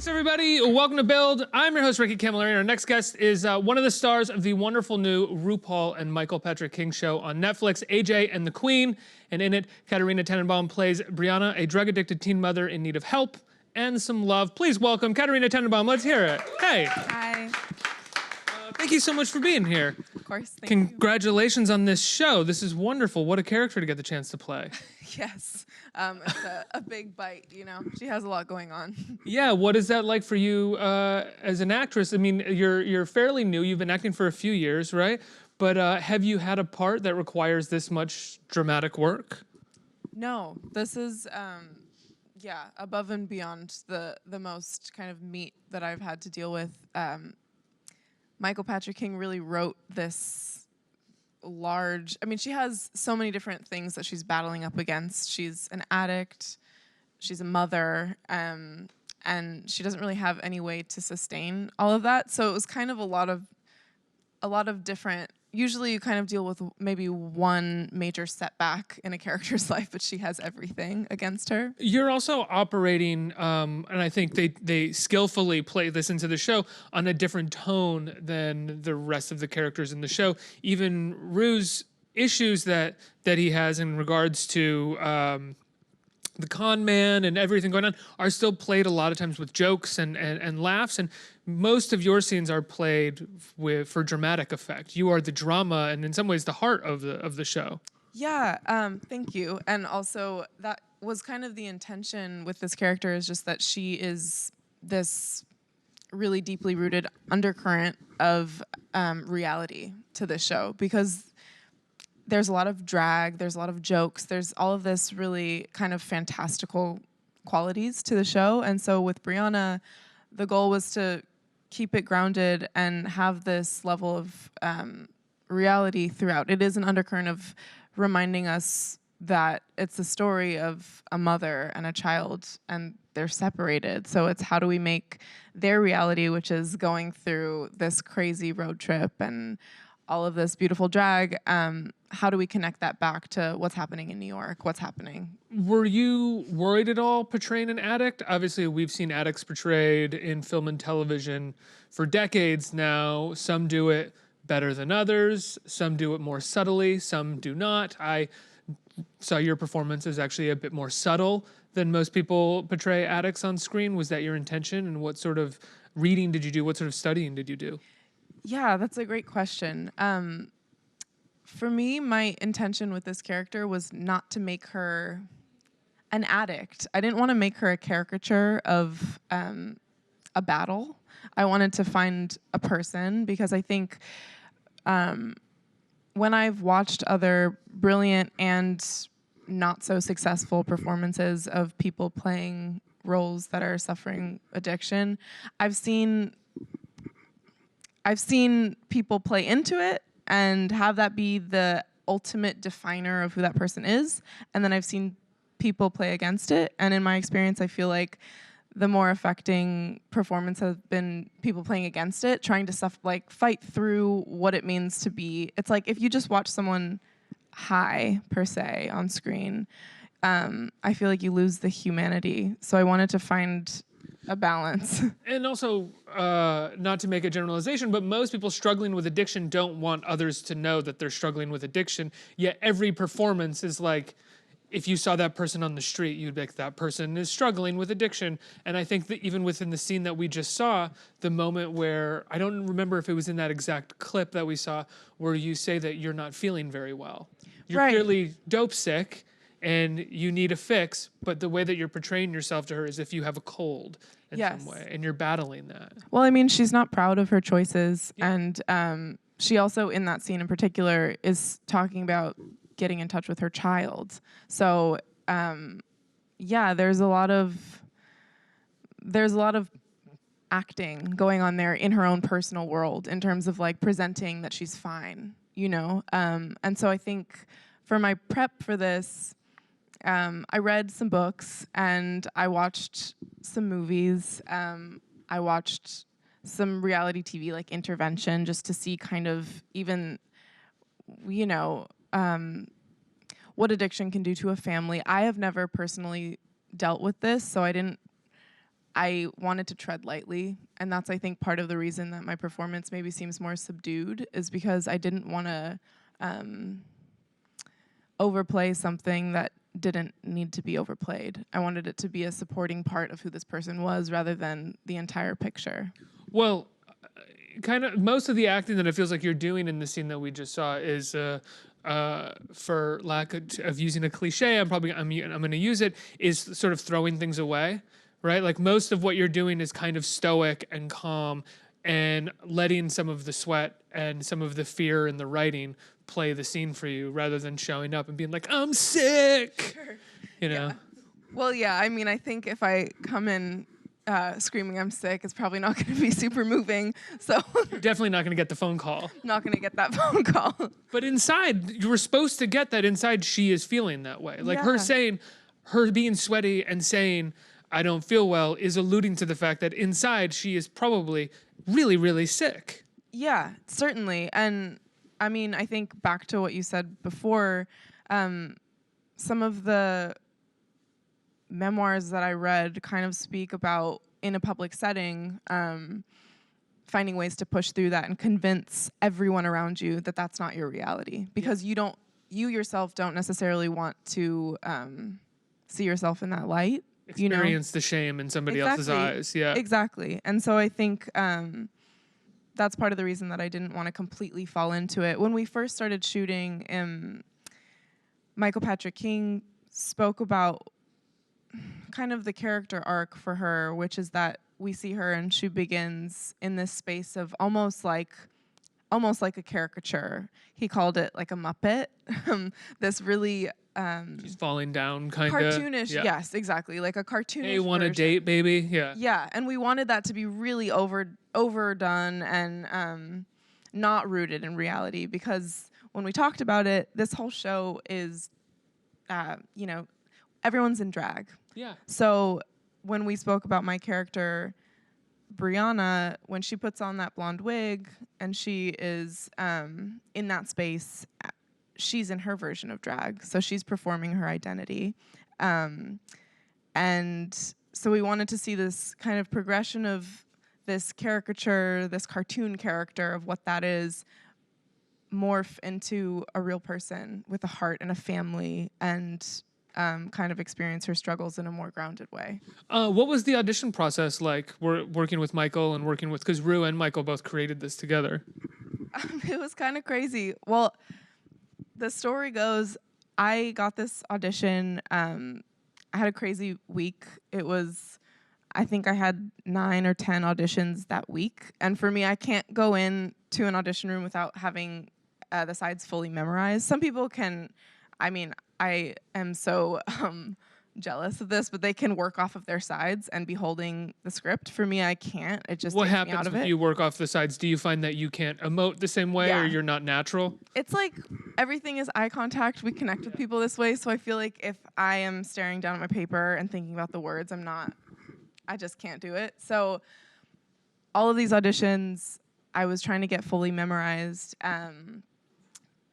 everybody. Welcome to Build. I'm your host, Ricky Camilleri. Our next guest is one of the stars of the wonderful new RuPaul and Michael Patrick King show on Netflix, AJ and the Queen. And in it, Katerina Tannenbaum plays Brianna, a drug-addicted teen mother in need of help and some love. Please welcome Katerina Tannenbaum. Let's hear it. Hey. Hi. Thank you so much for being here. Of course, thank Congratulations on this show. This is wonderful. What a character to get the chance to play. Yes, it's a big bite, you know. She has a lot going on. Yeah, what is that like for you as an actress? I mean, you're fairly new. You've been acting for a few years, right? But have you had a part that requires this much dramatic work? No, this is, above and beyond the most kind of meat that I've had to deal with. Michael Patrick King really wrote this large, I mean, she has so many different things that she's battling up against. She's an addict, she's a mother, and she doesn't really have any way to sustain all of that. So it was kind of a lot of different, usually you kind of deal with maybe one major setback in a character's life, but she has everything against her. You're also operating, and I think they skillfully play this into the show, on a different tone than the rest of the characters in the show. Even Ru's issues that he has in regards to the con man and everything going on are still played a lot of times with jokes and laughs, and most of your scenes are played for dramatic effect. You are the drama and in some ways the heart of the show. Yeah, thank you. And also that was kind of the intention with this character, is just that she is this really deeply rooted undercurrent of reality to this show, because there's a lot of drag, there's a lot of jokes, there's all of this really kind of fantastical qualities to the show. And so with Brianna, the goal was to keep it grounded and have this level of reality throughout. It is an undercurrent of reminding us that it's a story of a mother and a child, and they're separated. So it's how do we make their reality, which is going through this crazy road trip and all of this beautiful drag, how do we connect that back to what's happening in New York, what's happening? Were you worried at all portraying an addict? Obviously, we've seen addicts portrayed in film and television for decades now. Some do it better than others. Some do it more subtly. Some do not. I saw your performance as actually a bit more subtle than most people portray addicts on screen. Was that your intention? And what sort of reading did you do? What sort of studying did you do? Yeah, that's a great question. For me, my intention with this character was not to make her an addict. I didn't want to make her a caricature of a battle. I wanted to find a person, because I think when I've watched other brilliant and not so successful performances of people playing roles that are suffering addiction, I've seen people play into it and have that be the ultimate definer of who that person is. And then I've seen people play against it. And in my experience, I feel like the more affecting performance has been people playing against it, trying to fight through what it means to be. It's like if you just watch someone high, per se, on screen, I feel like you lose the humanity. So I wanted to find a balance. And also, not to make a generalization, but most people struggling with addiction don't want others to know that they're struggling with addiction. Yet every performance is like, if you saw that person on the street, you'd be like, that person is struggling with addiction. And I think that even within the scene that we just saw, the moment where, I don't remember if it was in that exact clip that we saw, where you say that you're not feeling very well. You're Right. clearly dope sick and you need a fix, but the way that you're portraying yourself to her is if you have a cold in Yes. some way, and you're battling that. Well, I mean, she's not proud of her choices. Yeah. And she also, in that scene in particular, is talking about getting in touch with her child. So, there's a lot of acting going on there in her own personal world in terms of like presenting that she's fine, you know? And so I think for my prep for this, I read some books and I watched some movies. I watched some reality TV, like Intervention, just to see kind of even, you know, what addiction can do to a family. I have never personally dealt with this, so I I wanted to tread lightly, and that's, I think, part of the reason that my performance maybe seems more subdued, is because I didn't want to overplay something that didn't need to be overplayed. I wanted it to be a supporting part of who this person was rather than the entire picture. Well, kind of most of the acting that it feels like you're doing in the scene that we just saw is, for lack of using a cliche, I'm going to use it, is sort of throwing things away, right? Like most of what you're doing is kind of stoic and calm and letting some of the sweat and some of the fear in the writing play the scene for you rather than showing up and being like, I'm sick, you know? Yeah. Well, yeah, I mean, I think if I come in screaming I'm sick, it's probably not going to be super moving. So You're definitely not going to get the phone call. not going to get that phone call. But inside, you were supposed to get that inside she is feeling that way. Like her being sweaty and saying, I don't feel well, is alluding to the fact that inside she is probably really, really sick. Yeah, certainly. And I mean, I think back to what you said before, some of the memoirs that I read kind of speak about, in a public setting, finding ways to push through that and convince everyone around you that that's not your reality, because you yourself don't necessarily want to see yourself in that light. Experience the shame in somebody else's eyes. Yeah. Exactly. And so I think that's part of the reason that I didn't want to completely fall into it. When we first started shooting, Michael Patrick King spoke about kind of the character arc for her, which is that we see her and she begins in this space of almost like a caricature. He called it like a Muppet. This really She's falling down, kind of cartoonish. Yeah. Yes, exactly, like a cartoonish. Hey, want a date, baby? Yeah. Yeah, and we wanted that to be really overdone and not rooted in reality, because when we talked about it, this whole show is, everyone's in drag. Yeah. So when we spoke about my character, Brianna, when she puts on that blonde wig and she is in that space, she's in her version of drag. So she's performing her identity. And so we wanted to see this kind of progression of this caricature, this cartoon character of what that is, morph into a real person with a heart and a family, and kind of experience her struggles in a more grounded way. What was the audition process like? Working with Michael and working with, because Ru and Michael both created this together. It was kind of crazy. Well, the story goes, I got this audition. I had a crazy week. I think I had 9 or 10 auditions that week. And for me, I can't go in to an audition room without having the sides fully memorized. Some people can, I am so jealous of this, but they can work off of their sides and be holding the script. For me, I can't. It just What takes me out happens of if it. you work off the sides? Do you find that you can't emote the same way, or you're not natural? It's like everything is eye contact. We connect with people this way. So I feel like if I am staring down at my paper and thinking about the words, I just can't do it. So all of these auditions, I was trying to get fully memorized.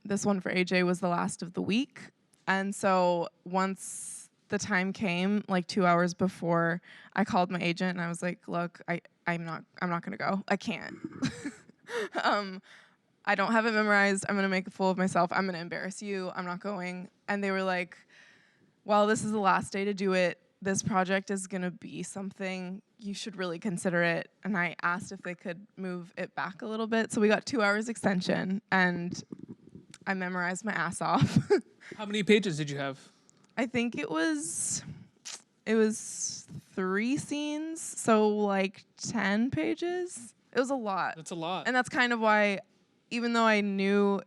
This one for AJ was the last of the week. And so once the time came, like 2 hours before, I called my agent and I was like, look, I'm not gonna go. I can't. I don't have it memorized. I'm gonna make a fool of myself. I'm gonna embarrass you. I'm not going. And they were like, well, this is the last day to do it. This project is gonna be something. You should really consider it. And I asked if they could move it back a little bit. So we got 2 hours extension, and I memorized my ass off. How many pages did you have? I think it was 3 scenes, so like 10 pages. It was a lot. That's a lot. And that's kind of why, even though I knew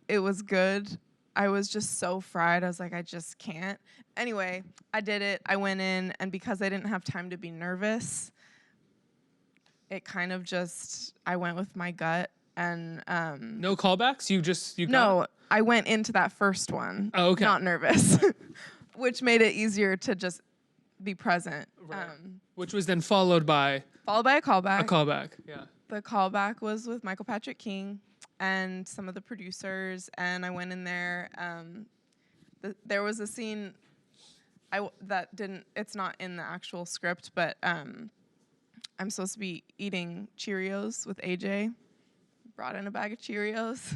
it was good, I was just so fried. I was like, I just can't. Anyway, I did it. I went in, and because I didn't have time to be nervous, it kind of just, I went with my gut. And no callbacks? No, I went into that first one. Oh, okay. Not nervous, which made it easier to just be present. Right. Which was then followed by a callback. A callback, yeah. The callback was with Michael Patrick King and some of the producers, and I went in there. There was a scene it's not in the actual script, but I'm supposed to be eating Cheerios with AJ. Brought in a bag of Cheerios,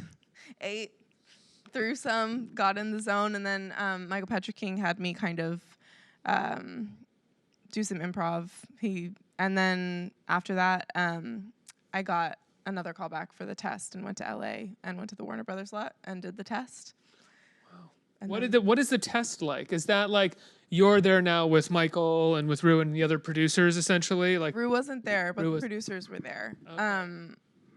ate, threw some, got in the zone, and then Michael Patrick King had me kind of do some improv. And then after that, I got another callback for the test and went to LA and went to the Warner Brothers lot and did the test. Wow. And What is the test like? Is that like you're there now with Michael and with Rue and the other producers essentially? Like Rue wasn't there, but Rue the was- producers were there. Okay.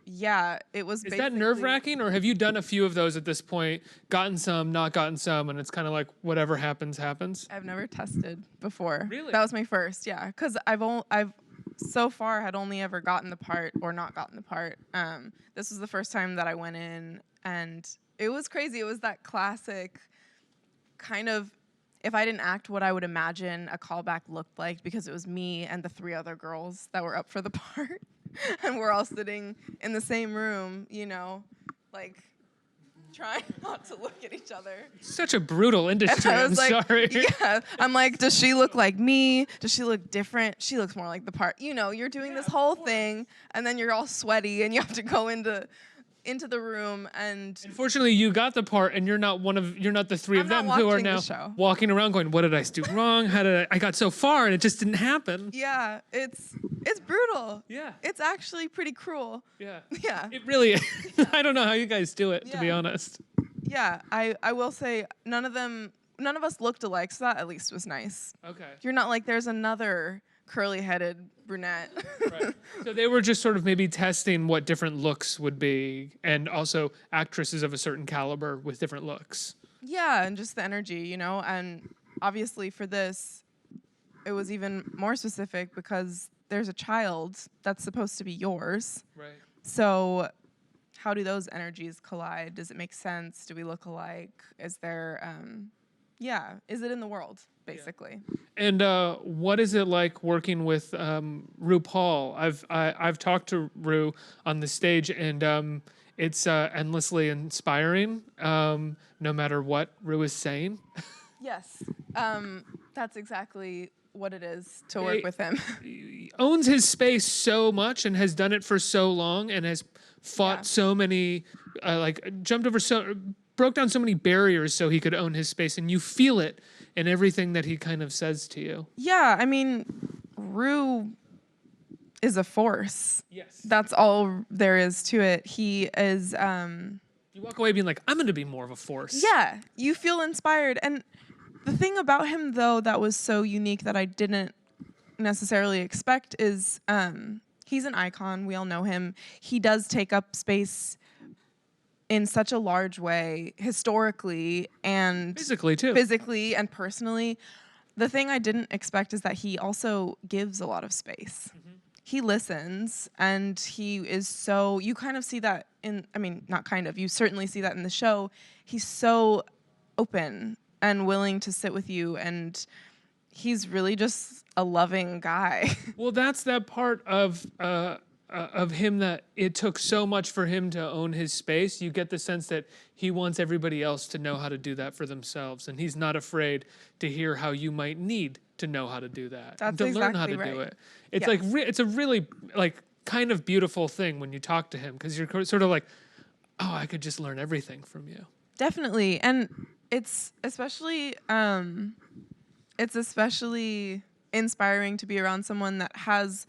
Yeah, it was. Is that nerve-wracking, or have you done a few of those at this point, gotten some, not gotten some, and it's kind of like whatever happens, happens? I've never tested before. Really? That was my first, yeah. Because I've so far had only ever gotten the part or not gotten the part. This was the first time that I went in, and it was crazy. It was that classic kind of, if I didn't act what I would imagine a callback looked like, because it was me and the 3 other girls that were up for the part. And we're all sitting in the same room, like trying not to look at each other. Such a brutal industry. I I'm was like, sorry. yeah. I'm like, does she look like me? Does she look different? She looks more like the part. You're doing this whole thing, and then you're all sweaty, and you have to go into the room. And Unfortunately, you got the part, and you're not the 3 of I'm not them who are watching the now show. walking around going, "What did I do wrong? How did I got so far and it just didn't happen?" yeah, it's brutal. Yeah. It's actually pretty cruel. Yeah. Yeah. It really is. I don't know how you guys do it, to be Yeah. honest. Yeah, I will say none of us looked alike, so that at least was nice. Okay. You're not like there's another curly-headed brunette. Right. So they were just sort of maybe testing what different looks would be, and also actresses of a certain caliber with different looks. Yeah, and just the energy, and obviously for this, it was even more specific because there's a child that's supposed to be yours. Right. So how do those energies collide? Does it make sense? Do we look alike? Is there, is it in the world, basically? And what is it like working with RuPaul? I've talked to Ru on the stage, and it's endlessly inspiring, no matter what Ru is saying. Yes, that's exactly what it is to work with him. He owns his space so much and has done it for so long and has fought Yeah. so many, broke down so many barriers so he could own his space, and you feel it in everything that he kind of says to you. Yeah, I mean, Rue is a force. Yes. That's all there is to it. He is, You walk away being like, I'm going to be more of a force. yeah, you feel inspired. And the thing about him, though, that was so unique that I didn't necessarily expect is he's an icon. We all know him. He does take up space in such a large way, historically and Physically, too. physically and personally. The thing I didn't expect is that he also gives a lot of space. He listens, and he is so, you kind of see that not kind of, you certainly see that in the show. He's so open and willing to sit with you, and he's really just a loving guy. Well, that's that part of him that it took so much for him to own his space. You get the sense that he wants everybody else to know how to do that for themselves, and he's not afraid to hear how you might need to know how to do that, That's to learn how to exactly do right. it. It's Yes. it's a really like kind of beautiful thing when you talk to him, because you're sort of like, oh, I could just learn everything from you. Definitely. And it's especially inspiring to be around someone that has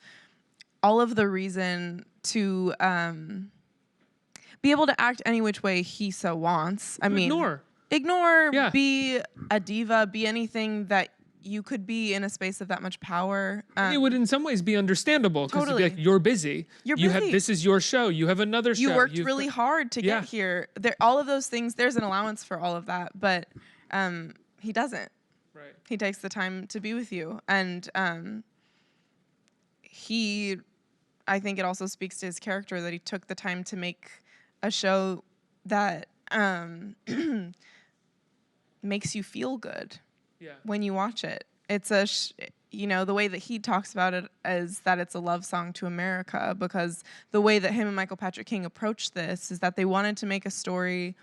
all of the reason to be able to act any which way he so wants. Ignore, Yeah. be a diva, be anything that you could be in a space of that much power. It would in some ways be understandable, because Totally. like, you're busy. You're You have busy. this is your show. You have another show. You worked You've really got- hard to Yeah. get here. All of those things, there's an allowance for all of that, but he doesn't. Right. He takes the time to be with you. And I think it also speaks to his character that he took the time to make a show that makes you feel good Yeah. when you watch it. It's the way that he talks about it is that it's a love song to America, because the way that him and Michael Patrick King approached this is that they wanted to make a story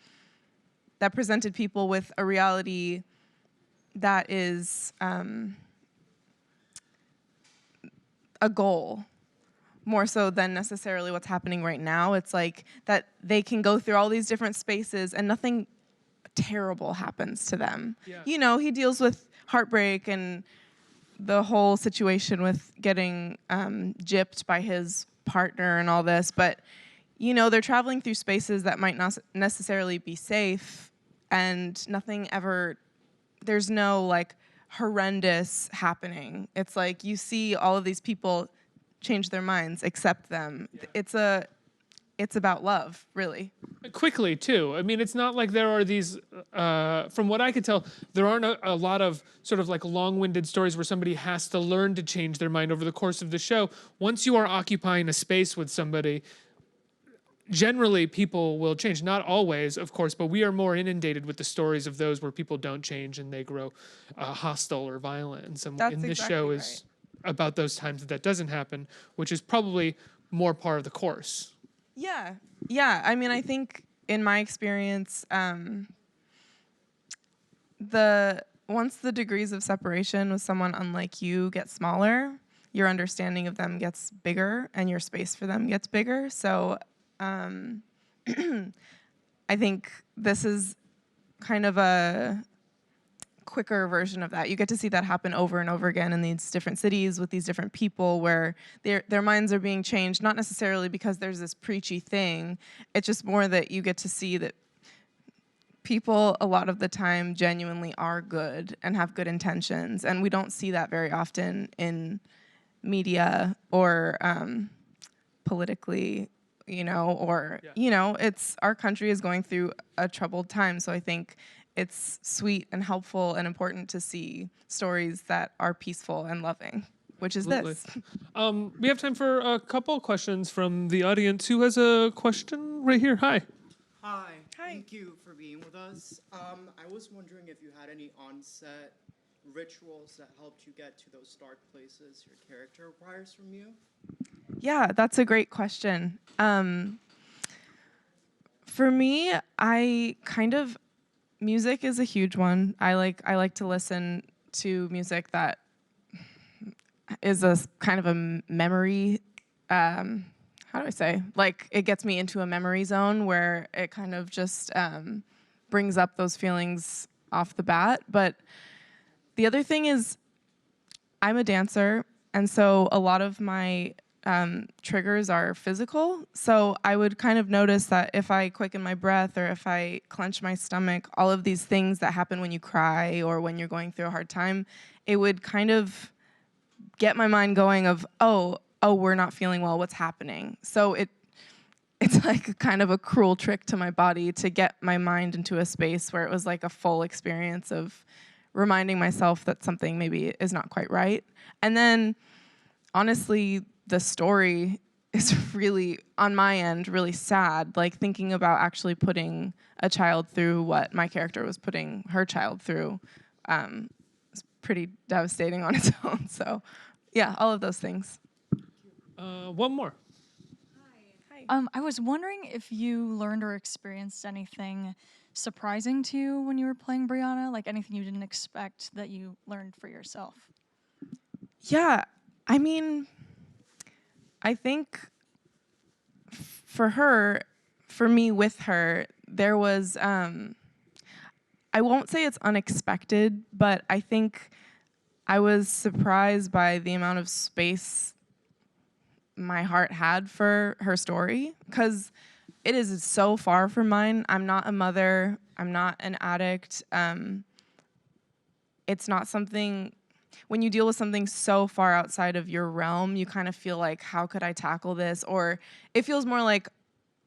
that presented people with a reality that is a goal more so than necessarily what's happening right now. It's like that they can go through all these different spaces and nothing terrible happens to them. Yeah. You know, he deals with heartbreak and the whole situation with getting gypped by his partner and all this, but you know, they're traveling through spaces that might not necessarily be safe, and nothing ever, there's no like horrendous happening. It's like you see all of these people change their minds, accept them. Yeah. It's about love, really. Quickly too. I mean, it's not like there are these. From what I could tell, there aren't a lot of sort of like long-winded stories where somebody has to learn to change their mind over the course of the show. Once you are occupying a space with somebody, generally people will change. Not always, of course, but we are more inundated with the stories of those where people don't change and they grow hostile or violent. And some That's in this exactly show right. is about those times that doesn't happen, which is probably more part of the course. Yeah. Yeah. I mean, I think in my experience, once the degrees of separation with someone unlike you get smaller, your understanding of them gets bigger and your space for them gets bigger. So I think this is kind of a quicker version of that. You get to see that happen over and over again in these different cities with these different people where their minds are being changed, not necessarily because there's this preachy thing. It's just more that you get to see that people a lot of the time genuinely are good and have good intentions, and we don't see that very often in media or politically, you know, or you know, it's our country is going through a troubled time, so I think it's sweet and helpful and important to see stories that are peaceful and loving, which is Absolutely. this. We have time for a couple questions from the audience. Who has a question right here? Hi. Hi. Hi. Thank you for being with us. I was wondering if you had any on-set rituals that helped you get to those dark places your character requires from you. Yeah, that's a great question. For me, music is a huge one. I like to listen to music that is a kind of a memory. How do I say? Like it gets me into a memory zone where it kind of just brings up those feelings off the bat. But the other thing is, I'm a dancer, and so a lot of my triggers are physical. So I would kind of notice that if I quicken my breath or if I clench my stomach, all of these things that happen when you cry or when you're going through a hard time, it would kind of get my mind going of, oh, we're not feeling well, what's happening? So it's like kind of a cruel trick to my body to get my mind into a space where it was like a full experience of reminding myself that something maybe is not quite right. And then honestly, the story is really, on my end, really sad. Like thinking about actually putting a child through what my character was putting her child through is pretty devastating on its own. So yeah, all of those things. One more. Hi. I was wondering if you learned or experienced anything surprising to you when you were playing Brianna, like anything you didn't expect that you learned for yourself. Yeah, I mean, I think for me with her, there was, I won't say it's unexpected, but I think I was surprised by the amount of space my heart had for her story, because it is so far from mine. I'm not a mother. I'm not an addict. It's not something, when you deal with something so far outside of your realm, you kind of feel like, how could I tackle this? Or it feels more like,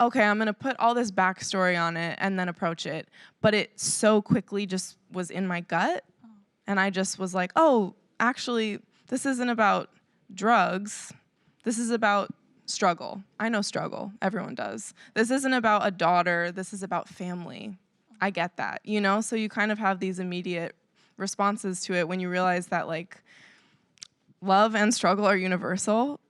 okay, I'm gonna put all this backstory on it and then approach it. But it so quickly just was in my gut. And I just was like, oh, actually, this isn't about drugs. This is about struggle. I know struggle. Everyone does. This isn't about a daughter. This is about family. I get that, you know? So you kind of have these immediate responses to it when you realize that, like, love and struggle are universal.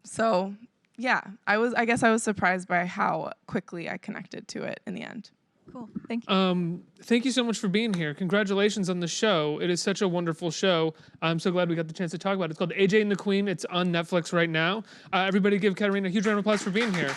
So, yeah, I guess I was surprised by how quickly I connected to it in the end. Cool. Thank you. Thank you so much for being here. Congratulations on the show. It is such a wonderful show. I'm so glad we got the chance to talk about it. It's called AJ and the Queen. It's on Netflix right now. Everybody give Katerina a huge round of applause for being here.